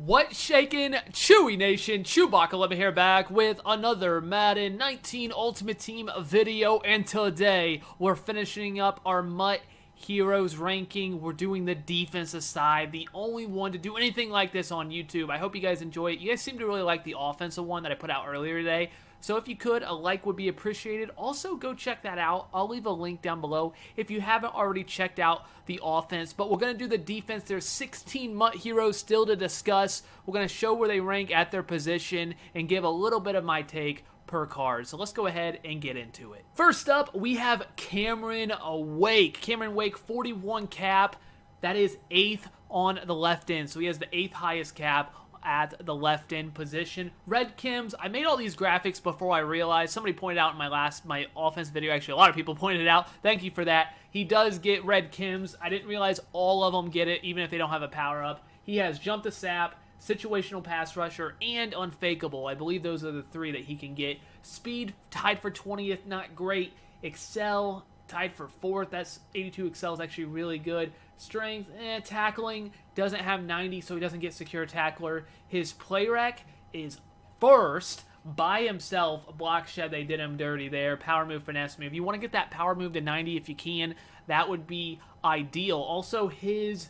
What's shaking, Chewy Nation? ChewbaccaLemma here, back with another Madden 19 Ultimate Team video, and today we're finishing up our MUT Heroes ranking. We're doing the defensive side, the only one to do anything like this on YouTube. I hope you guys enjoy it. You guys seem to really like the offensive one that I put out earlier today. So if you could, a like would be appreciated. Also, go check that out. I'll leave a link down below if you haven't already checked out the offense. But we're going to do the defense. There's 16 MUT Heroes still to discuss. We're going to show where they rank at their position and give a little bit of my take per card. So let's go ahead and get into it. First up, we have Cameron Wake. Cameron Wake, 41 cap. That is 8th on the left end. So he has the 8th highest cap at the left end position. Red Kims, I made all these graphics before I realized, somebody pointed out in my offense video, actually a lot of people pointed it out, thank you for that. He does get Red Kims. I didn't realize all of them get it, even if they don't have a power up. He has Jump the Sap, Situational Pass Rusher, and Unfakeable. I believe those are the 3 that he can get. Speed, tied for 20th, not great. Excel, tied for 4th. That's 82 Excel is actually really good. Strength, tackling, doesn't have 90, so he doesn't get secure tackler. His play rec is 1st by himself. Block shed, they did him dirty there. Power move, finesse move. You want to get that power move to 90 if you can. That would be ideal. Also, his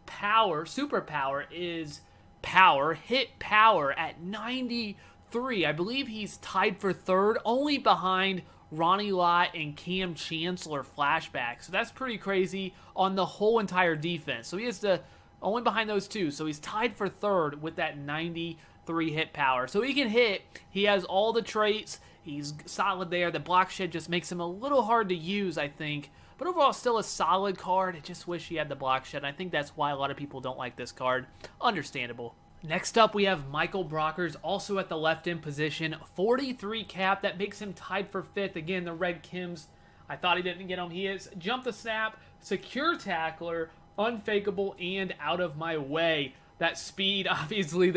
power, superpower, is power. Hit power at 93. I believe he's tied for 3rd, only behind Ronnie Lott and Cam Chancellor flashback. So that's pretty crazy on the whole entire defense. So he is only behind those 2. So he's tied for 3rd with that 93 hit power. So he can hit. He has all the traits. He's solid there. The block shed just makes him a little hard to use, I think. But overall, still a solid card. I just wish he had the block shed. I think that's why a lot of people don't like this card. Understandable. Next up, we have Michael Brackers, also at the left end position. 43 cap, that makes him tied for 5th. Again, the Red Kims, I thought he didn't get him. He is Jump the Snap, Secure Tackler, Unfakeable, and Out of My Way. That speed, obviously,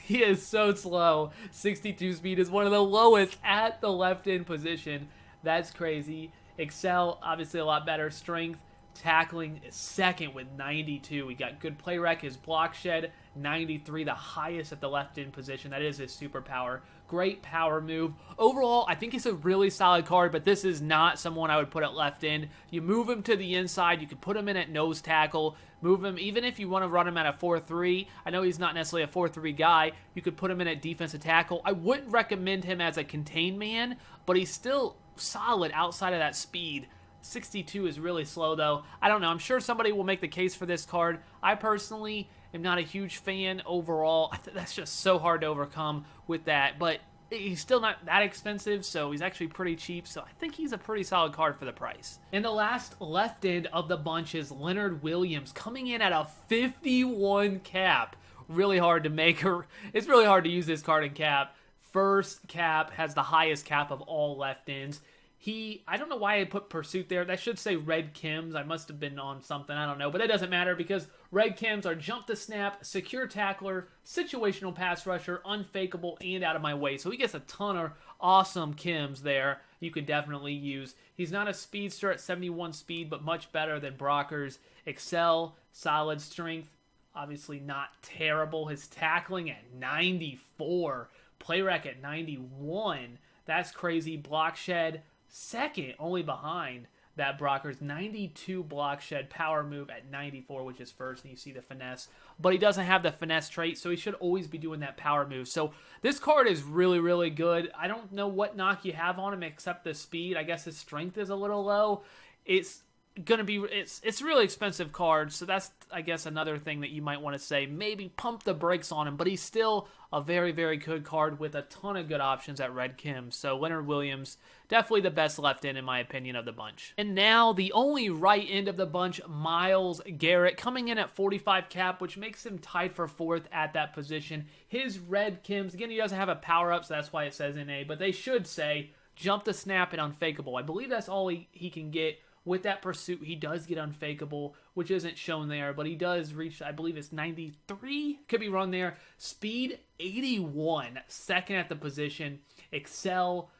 he is so slow. 62 speed is one of the lowest at the left end position. That's crazy. Excel, obviously a lot better. Strength, tackling is 2nd with 92. We got good play rec. His block shed, 93, the highest at the left end position. That is his superpower. Great power move. Overall, I think he's a really solid card, but this is not someone I would put at left end. You move him to the inside. You can put him in at nose tackle. Move him, even if you want to run him at a 4-3. I know he's not necessarily a 4-3 guy. You could put him in at defensive tackle. I wouldn't recommend him as a contained man, but he's still solid outside of that speed. 62 is really slow, though. I don't know. I'm sure somebody will make the case for this card. I personally am not a huge fan overall. That's just so hard to overcome with that. But he's still not that expensive, so he's actually pretty cheap. So I think he's a pretty solid card for the price. And the last left end of the bunch is Leonard Williams, coming in at a 51 cap. Really hard to make her. It's really hard to use this card in cap. 1st cap, has the highest cap of all left ends. I don't know why I put Pursuit there. That should say Red Kims. I must have been on something. I don't know. But that doesn't matter because Red Kims are Jump the Snap, Secure Tackler, Situational Pass Rusher, Unfakeable, and Out of My Way. So he gets a ton of awesome Kims there you could definitely use. He's not a speedster at 71 speed, but much better than Brackers. Excel, solid strength. Obviously not terrible. His tackling at 94. Play rec at 91. That's crazy. Block shed, 2nd, only behind that Brackers. 92 block shed, power move at 94, which is 1st, and you see the finesse. But he doesn't have the finesse trait, so he should always be doing that power move. So this card is really, really good. I don't know what knock you have on him except the speed. I guess his strength is a little low. It's a really expensive card, so that's, I guess, another thing that you might want to say. Maybe pump the brakes on him, but he's still a very, very good card with a ton of good options at Red Kim. So Leonard Williams, definitely the best left end in my opinion of the bunch. And now the only right end of the bunch, Myles Garrett, coming in at 45 cap, which makes him tied for 4th at that position. His Red Kims, again, he doesn't have a power up, so that's why it says NA, but they should say Jump the Snap and Unfakeable. I believe that's all he can get. With that Pursuit, he does get Unfakeable, which isn't shown there, but he does reach, I believe it's 93, could be wrong there. Speed, 81, 2nd at the position. Excel,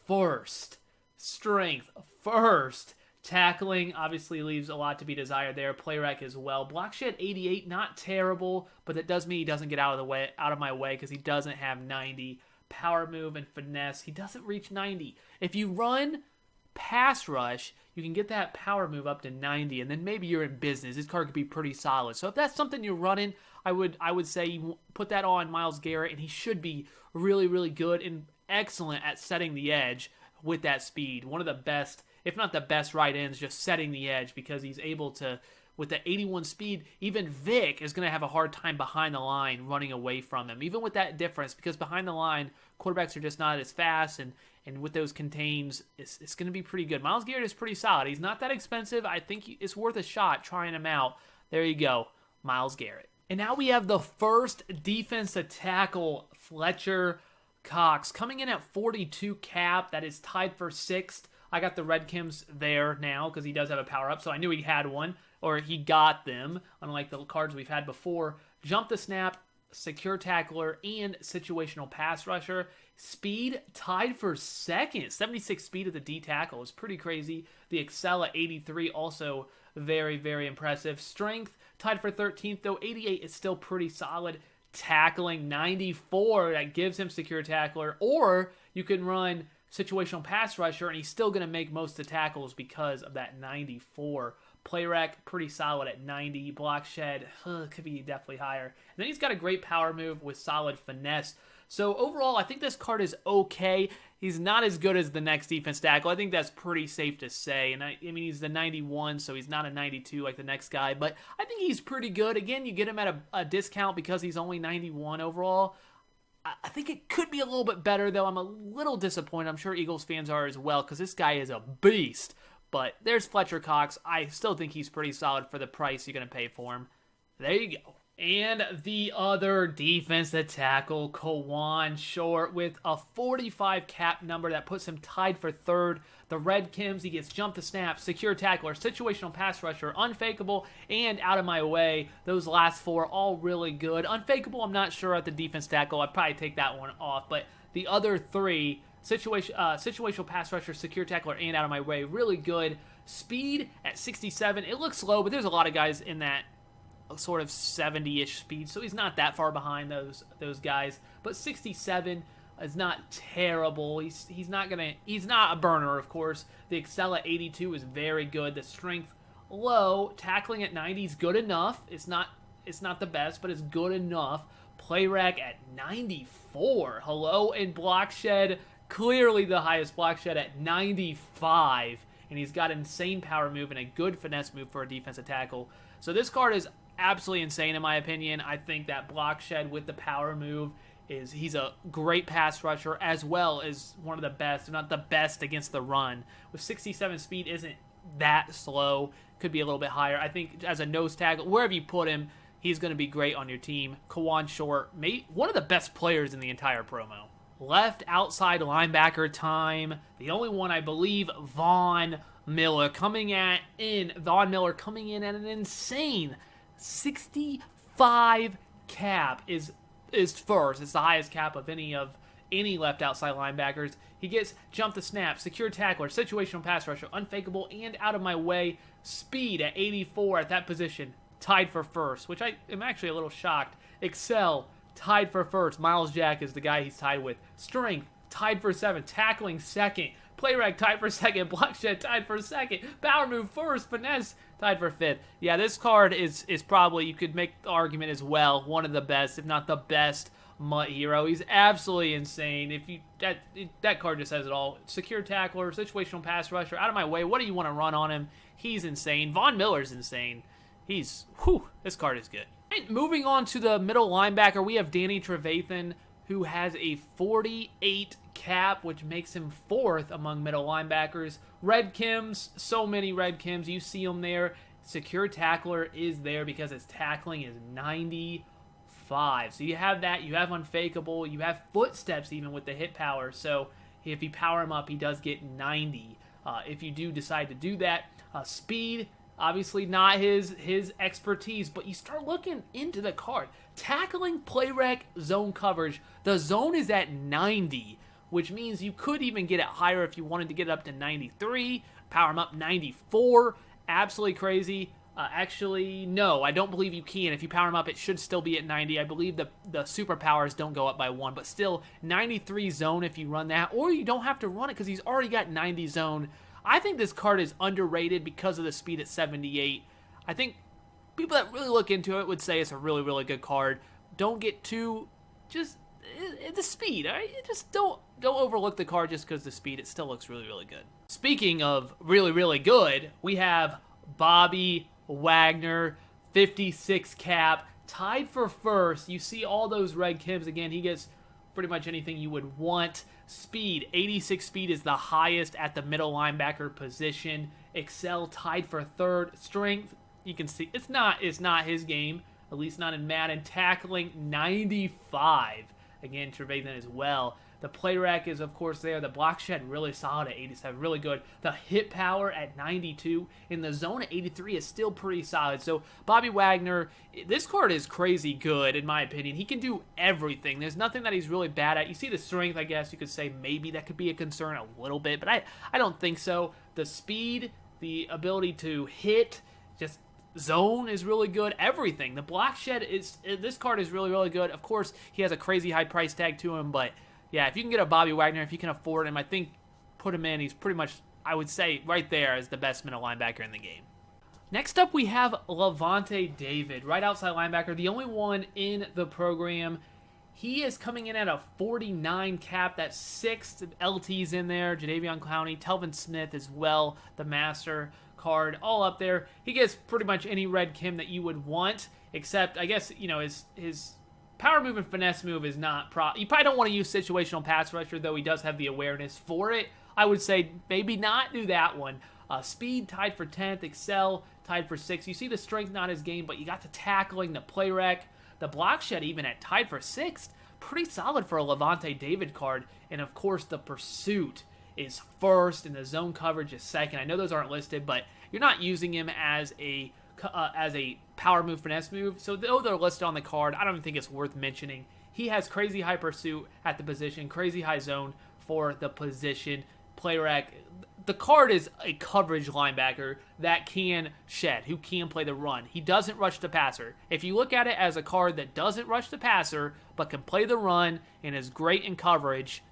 1st. Strength, 1st. Tackling obviously leaves a lot to be desired there. Play rec as well. Block shed 88, not terrible, but that does mean he doesn't get out of my way because he doesn't have 90. Power move and finesse, he doesn't reach 90. If you run pass rush, you can get that power move up to 90, and then maybe you're in business. This card could be pretty solid. So if that's something you're running, I would say you put that on Myles Garrett, and he should be really, really good and excellent at setting the edge with that speed. One of the best, if not the best right ends, just setting the edge because he's able to, with the 81 speed, even Vic is going to have a hard time behind the line running away from him, even with that difference, because behind the line, quarterbacks are just not as fast, and with those contains, it's going to be pretty good. Myles Garrett is pretty solid. He's not that expensive. I think it's worth a shot trying him out. There you go, Myles Garrett. And now we have the first defensive tackle, Fletcher Cox, coming in at 42 cap. That is tied for 6th. I got the Red Kims there now because he does have a power-up, so I knew he had one, or he got them, unlike the cards we've had before. Jump the snap, secure tackler, and situational pass rusher. Speed tied for 2nd. 76 speed at the D tackle is pretty crazy. The Excel at 83 also very, very impressive. Strength tied for 13th, though 88 is still pretty solid. Tackling 94, that gives him secure tackler, or you can run situational pass rusher and he's still going to make most of the tackles because of that 94. Play rec, pretty solid at 90. Block shed, could be definitely higher. And then he's got a great power move with solid finesse. So overall, I think this card is okay. He's not as good as the next defense tackle. I think that's pretty safe to say. And I mean, he's the 91, so he's not a 92 like the next guy. But I think he's pretty good. Again, you get him at a discount because he's only 91 overall. I think it could be a little bit better, though. I'm a little disappointed. I'm sure Eagles fans are as well because this guy is a beast. But there's Fletcher Cox. I still think he's pretty solid for the price you're going to pay for him. There you go. And the other defensive tackle, Kawan Short, with a 45 cap number that puts him tied for 3rd. The Red Kims, he gets jump to snap, secure tackler, situational pass rusher, unfakeable, and out of my way. Those last 4 all really good. Unfakeable, I'm not sure at the defense tackle. I'd probably take that one off. But the other 3, situational pass rusher, secure tackler, and out of my way, really good. Speed at 67. It looks slow, but there's a lot of guys in that sort of 70-ish speed, so he's not that far behind those guys. But 67 is not terrible. He's not a burner, of course. The Excel at 82 is very good. The strength low, tackling at 90 is good enough. It's not the best, but it's good enough. Play rec at 94. Hello, and block shed, clearly the highest block shed at 95. And he's got insane power move and a good finesse move for a defensive tackle. So this card is absolutely insane in my opinion. I think that block shed with the power move he's a great pass rusher as well as one of the best, if not the best against the run. With 67 speed isn't that slow. Could be a little bit higher. I think as a nose tackle, wherever you put him, he's going to be great on your team. Kawan Short, one of the best players in the entire promo. Left outside linebacker time. The only one, I believe, Von Miller coming in at an insane 65 cap is first. It's the highest cap of any left outside linebackers. He gets jump the snap, secure tackler, situational pass rusher, unfakeable, and out of my way. Speed at 84 at that position, tied for first, which I am actually a little shocked. Excel, tied for first. Miles Jack is the guy he's tied with. Strength, tied for 7th. Tackling, 2nd. Play rec, tied for 2nd. Block shed, tied for 2nd. Power move, 1st. Finesse, tied for 5th. Yeah, this card is probably, you could make the argument as well, one of the best, if not the best MUT hero. He's absolutely insane. That card just says it all. Secure tackler, situational pass rusher, out of my way. What do you want to run on him? He's insane. Von Miller's insane. This card is good. And moving on to the middle linebacker, we have Danny Trevathan, who has a 48 cap, which makes him 4th among middle linebackers. Red Kims, so many Red Kims. You see them there. Secure tackler is there because his tackling is 95. So you have that. You have unfakeable. You have footsteps even with the hit power. So if you power him up, he does get 90. If you do decide to do that. Speed, obviously not his expertise, but you start looking into the card. Tackling, play rec, zone coverage. The zone is at 90, which means you could even get it higher if you wanted to get it up to 93. power him up. 94, absolutely crazy. Actually, no, I don't believe you can. If you power him up, it should still be at 90. I believe the superpowers don't go up by 1, but still 93 zone if you run that, or you don't have to run it because he's already got 90 zone. I think this card is underrated because of the speed at 78. I think people that really look into it would say it's a really, really good card. Don't get too, just the speed, all right? Just don't overlook the card just because the speed. It still looks really, really good. Speaking of really, really good, we have Bobby Wagner, 56 cap, tied for first. You see all those red Kims again. He gets pretty much anything you would want. Speed, 86 speed is the highest at the middle linebacker position. Excel tied for third. Strength, you can see it's not his game, at least not in Madden. Tackling, 95. Again, Trufant as well. The play rack is, of course, there. The block shed, really solid at 87. Really good. The hit power at 92. In the zone at 83 is still pretty solid. So, Bobby Wagner, this card is crazy good, in my opinion. He can do everything. There's nothing that he's really bad at. You see the strength, I guess you could say maybe that could be a concern a little bit, but I don't think so. The speed, the ability to hit, just zone is really good. Everything. The block shed this card is really, really good. Of course, he has a crazy high price tag to him, but yeah, if you can get a Bobby Wagner, if you can afford him, I think put him in. He's pretty much, I would say, right there as the best middle linebacker in the game. Next up, we have Lavonte David, right outside linebacker, the only one in the program. He is coming in at a 49 cap. That's 6 LTs in there. Jadeveon Clowney, Telvin Smith as well, the master card, all up there. He gets pretty much any red Kim that you would want, except, I guess, you know, his power move and finesse move is not you probably don't want to use situational pass rusher, though he does have the awareness for it. I would say maybe not do that one. Speed tied for 10th, Excel tied for 6th. You see the strength not his game, but you got the tackling, the play rec, the block shed even at tied for 6th. Pretty solid for a Lavonte David card. And of course the pursuit is first and the zone coverage is second. I know those aren't listed, but you're not using him as a power move, finesse move. So though they're listed on the card, I don't even think it's worth mentioning. He has crazy high pursuit at the position, crazy high zone for the position. Play rec. The card is a coverage linebacker that can shed, who can play the run. He doesn't rush the passer. If you look at it as a card that doesn't rush the passer, but can play the run and is great in coverage,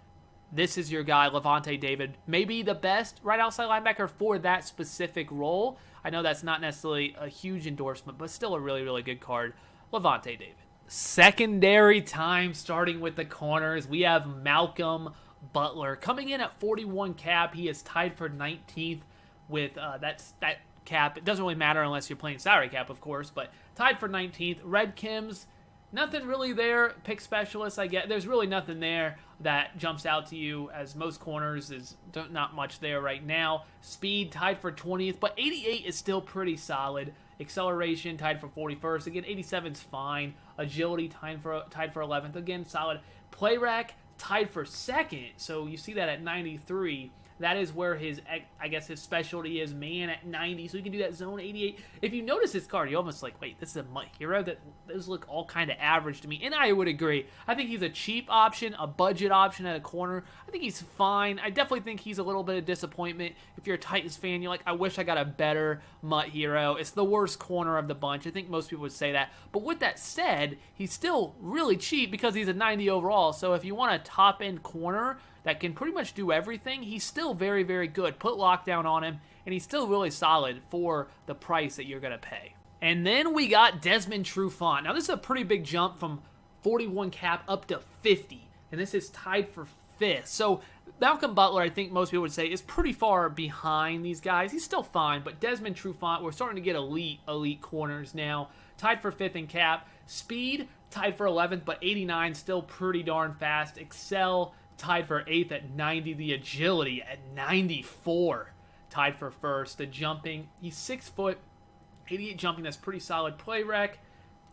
this is your guy, Lavonte David. Maybe the best right outside linebacker for that specific role. I know that's not necessarily a huge endorsement, but still a really, really good card. Lavonte David. Secondary time, starting with the corners. We have Malcolm Butler coming in at 41 cap. He is tied for 19th with that cap. It doesn't really matter unless you're playing salary cap, of course, but tied for 19th. Red Kims, nothing really there. Pick specialist, I get. There's really nothing there that jumps out to you, as most corners is not much there right now. Speed tied for 20th, but 88 is still pretty solid. Acceleration tied for 41st. Again, 87 is fine. Agility tied for 11th. Again, solid. Play rack tied for second. So you see that at 93. That is where his specialty is, man, at 90. So he can do that zone 88. If you notice his card, you're almost like, wait, this is a MUT Hero? Those look all kind of average to me. And I would agree. I think he's a cheap option, a budget option at a corner. I think he's fine. I definitely think he's a little bit of disappointment. If you're a Titans fan, you're like, I wish I got a better MUT Hero. It's the worst corner of the bunch. I think most people would say that. But with that said, he's still really cheap because he's a 90 overall. So if you want a top-end corner that can pretty much do everything, he's still very, very good. Put lockdown on him, and he's still really solid for the price that you're going to pay. And then we got Desmond Trufant. Now, this is a pretty big jump from 41 cap up to 50, and this is tied for 5th. So Malcolm Butler, I think most people would say, is pretty far behind these guys. He's still fine, but Desmond Trufant, we're starting to get elite corners now. Tied for 5th in cap. Speed, tied for 11th, but 89, still pretty darn fast. Excel, tied for 8th at 90. The agility at 94, tied for 1st. The jumping, he's 6 foot, 88 jumping, that's pretty solid. Play rec,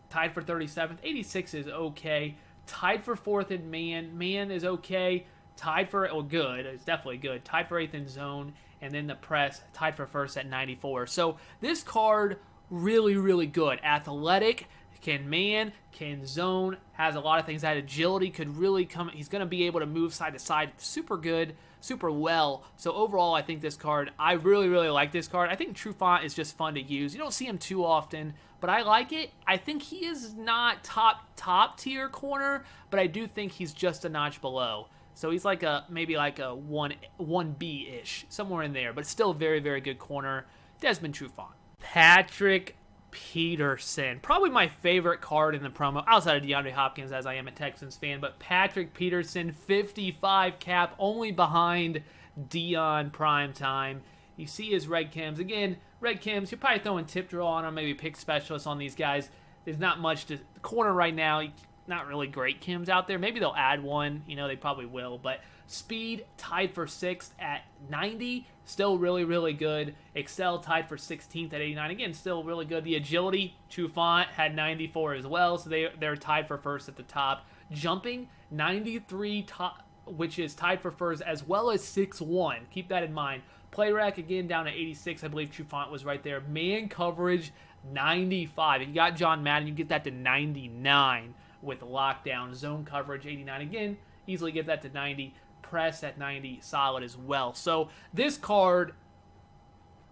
tied for 37th. 86 is okay. Tied for 4th in man. Man is okay. Tied for, good. It's definitely good. Tied for 8th in zone. And then the press, tied for 1st at 94. So this card, really, really good. Athletic, Can man, can zone, has a lot of things. That agility could really come. He's going to be able to move side to side super good, super well. So overall, I think this card, I really, really like this card. I think Trufant is just fun to use. You don't see him too often, but I like it. I think he is not top tier corner, but I do think he's just a notch below. So he's like maybe like a 1B-ish, somewhere in there, but still a very, very good corner. Desmond Trufant. Patrick Peterson. Probably my favorite card in the promo, outside of DeAndre Hopkins, as I am a Texans fan, but Patrick Peterson, 55 cap, only behind Dion Primetime. You see his red chems. Again, red chems, you're probably throwing tip drill on them, maybe pick specialists on these guys. There's not much to the corner right now. Not really great chems out there. Maybe they'll add one. They probably will. But speed tied for 6th at 90. Still really, really good. Excel tied for 16th at 89. Again, still really good. The agility, Trufant had 94 as well. So they're tied for first at the top. Jumping, 93, which is tied for first, as well as 6'1". Keep that in mind. Play rack, again, down to 86. I believe Trufant was right there. Man coverage, 95. If you got John Madden, you get that to 99 with lockdown. Zone coverage, 89. Again, easily get that to 90. Press at 90, solid as well. So this card,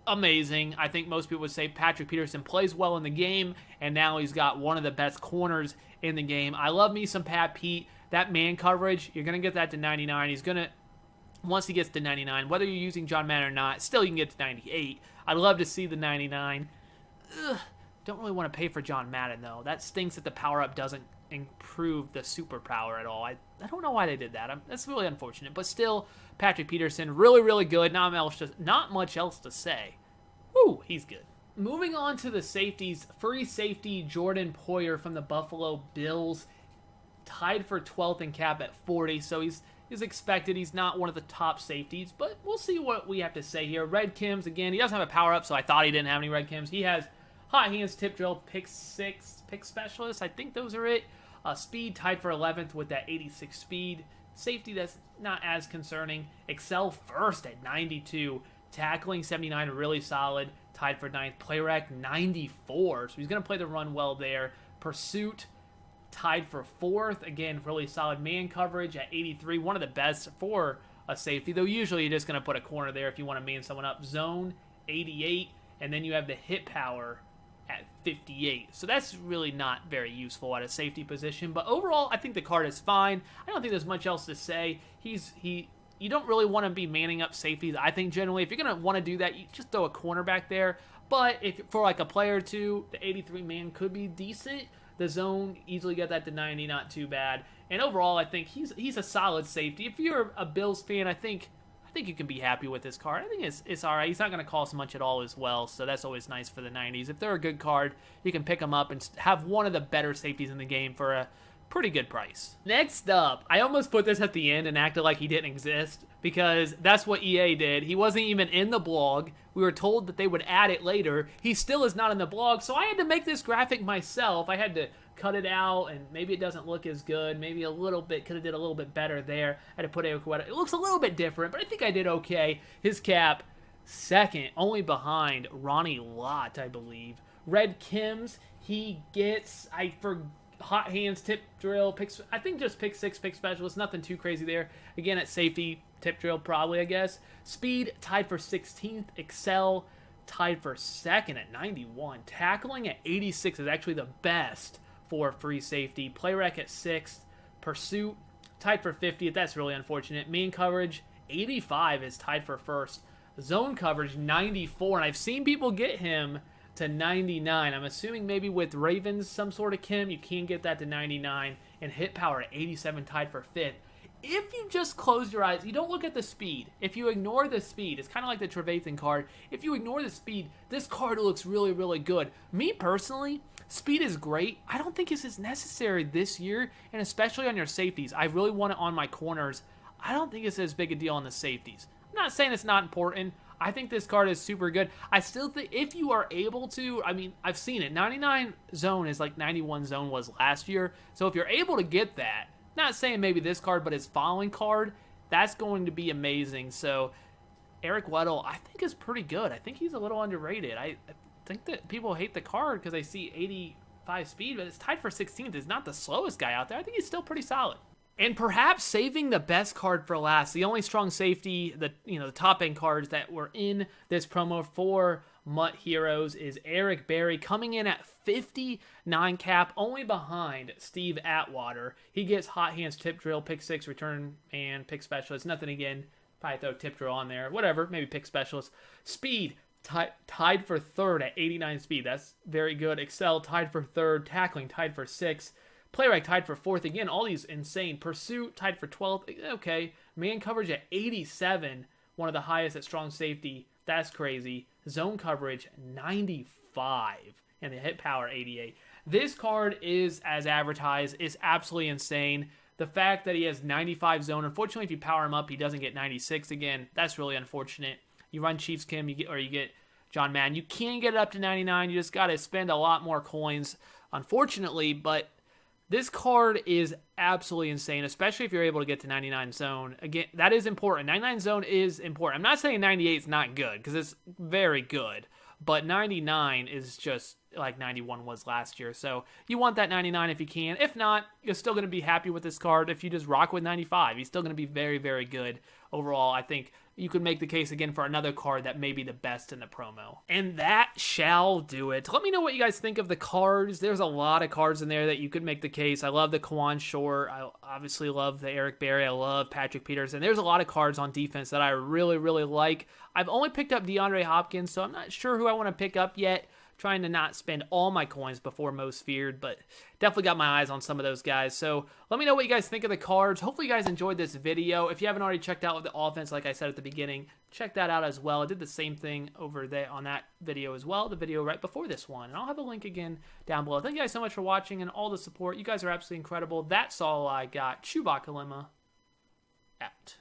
amazing. I think most people would say Patrick Peterson plays well in the game, and now he's got one of the best corners in the game. I love me some Pat Pete. That man coverage, you're going to get that to 99. He's going to, once he gets to 99, whether you're using John Madden or not, still you can get to 98. I'd love to see the 99. Don't really want to pay for John Madden, though. That stinks that the power-up doesn't improve the superpower at all. I don't know why they did that. That's really unfortunate. But still, Patrick Peterson, really, really good. Not much else to say. Woo, he's good. Moving on to the safeties. Free safety Jordan Poyer from the Buffalo Bills. Tied for 12th in cap at 40. So he's expected. He's not one of the top safeties. But we'll see what we have to say here. Red chems, again, he doesn't have a power-up, so I thought he didn't have any red chems. He has hot hands, tip drill, pick 6, pick specialist. I think those are it. Speed tied for 11th with that 86 speed. Safety, that's not as concerning. Excel first at 92. Tackling 79, really solid. Tied for 9th. Play rack 94. So he's going to play the run well there. Pursuit tied for 4th. Again, really solid. Man coverage at 83. One of the best for a safety, though usually you're just going to put a corner there if you want to man someone up. Zone 88. And then you have the hit power at 58. So that's really not very useful at a safety position. But overall, I think the card is fine. I don't think there's much else to say. You don't really want to be manning up safeties. I think generally, if you're going to want to do that, you just throw a cornerback there. But if for like a player or two, the 83 man could be decent. The zone, easily get that to 90, not too bad. And overall, I think he's a solid safety. If you're a Bills fan, I think you can be happy with this card. I think it's all right. He's not going to cost much at all as well, so that's always nice for the 90s. If they're a good card, you can pick them up and have one of the better safeties in the game for a pretty good price. Next up, I almost put this at the end and acted like he didn't exist because that's what EA did. He wasn't even in the blog. We were told that they would add it later. He still is not in the blog, so I had to make this graphic myself. I had to cut it out, and maybe it doesn't look as good. Maybe a little bit, could have did a little bit better there. I had to put it looks a little bit different, but I think I did okay. His cap, 2nd, only behind Ronnie Lott, I believe. Red chems, he gets, hot hands, tip drill, picks. I think just pick 6, pick specialist. Nothing too crazy there. Again, at safety, tip drill probably, I guess. Speed, tied for 16th. Excel, tied for 2nd at 91. Tackling at 86 is actually the best for free safety. Play rack at 6th. Pursuit, tied for 50th. That's really unfortunate. Man coverage, 85 is tied for 1st. Zone coverage, 94. And I've seen people get him to 99. I'm assuming maybe with Ravens, some sort of chem, you can get that to 99. And hit power at 87, tied for 5th. If you just close your eyes, you don't look at the speed. If you ignore the speed, it's kind of like the Trevathan card. If you ignore the speed, this card looks really, really good. Me personally, speed is great. I don't think this is necessary this year, and especially on your safeties. I really want it on my corners. I don't think it's as big a deal on the safeties. I'm not saying it's not important. I think this card is super good. I still think if you are able to, I've seen it. 99 zone is like 91 zone was last year. So if you're able to get that, not saying maybe this card, but his following card, that's going to be amazing. So Eric Weddle, I think is pretty good. I think he's a little underrated. I think that people hate the card because they see 5 speed, but it's tied for 16th. He's not the slowest guy out there. I think he's still pretty solid. And perhaps saving the best card for last, the only strong safety, the top end cards that were in this promo for MUT Heroes is Eric Berry, coming in at 59 cap, only behind Steve Atwater. He gets hot hands, tip drill, pick 6, return, and pick specialist. Nothing again. Probably throw tip drill on there. Whatever. Maybe pick specialist. Speed, tied for 3rd at 89 speed. That's very good. Excel, tied for 3rd. Tackling, tied for 6th. Playwright, tied for 4th. Again, all these insane. Pursuit, tied for 12th. Okay. Man coverage at 87. One of the highest at strong safety. That's crazy. Zone coverage, 95. And the hit power, 88. This card is, as advertised, is absolutely insane. The fact that he has 95 zone, unfortunately, if you power him up, he doesn't get 96 again. That's really unfortunate. You run Chiefs Kim, you get John Madden. You can get it up to 99. You just got to spend a lot more coins, unfortunately. But this card is absolutely insane, especially if you're able to get to 99 zone. Again, that is important. 99 zone is important. I'm not saying 98 is not good, because it's very good. But 99 is just like 91 was last year. So you want that 99 if you can. If not, you're still going to be happy with this card if you just rock with 95. He's still going to be very, very good. Overall, I think you could make the case again for another card that may be the best in the promo. And that shall do it. Let me know what you guys think of the cards. There's a lot of cards in there that you could make the case. I love the Kawan Short. I obviously love the Eric Berry. I love Patrick Peterson. There's a lot of cards on defense that I really, really like. I've only picked up DeAndre Hopkins, so I'm not sure who I want to pick up yet. Trying to not spend all my coins before most feared, but definitely got my eyes on some of those guys. So let me know what you guys think of the cards. Hopefully you guys enjoyed this video. If you haven't already checked out the offense, like I said at the beginning, check that out as well. I did the same thing over there on that video as well, the video right before this one. And I'll have a link again down below. Thank you guys so much for watching and all the support. You guys are absolutely incredible. That's all I got. ChewbaccaLemma out.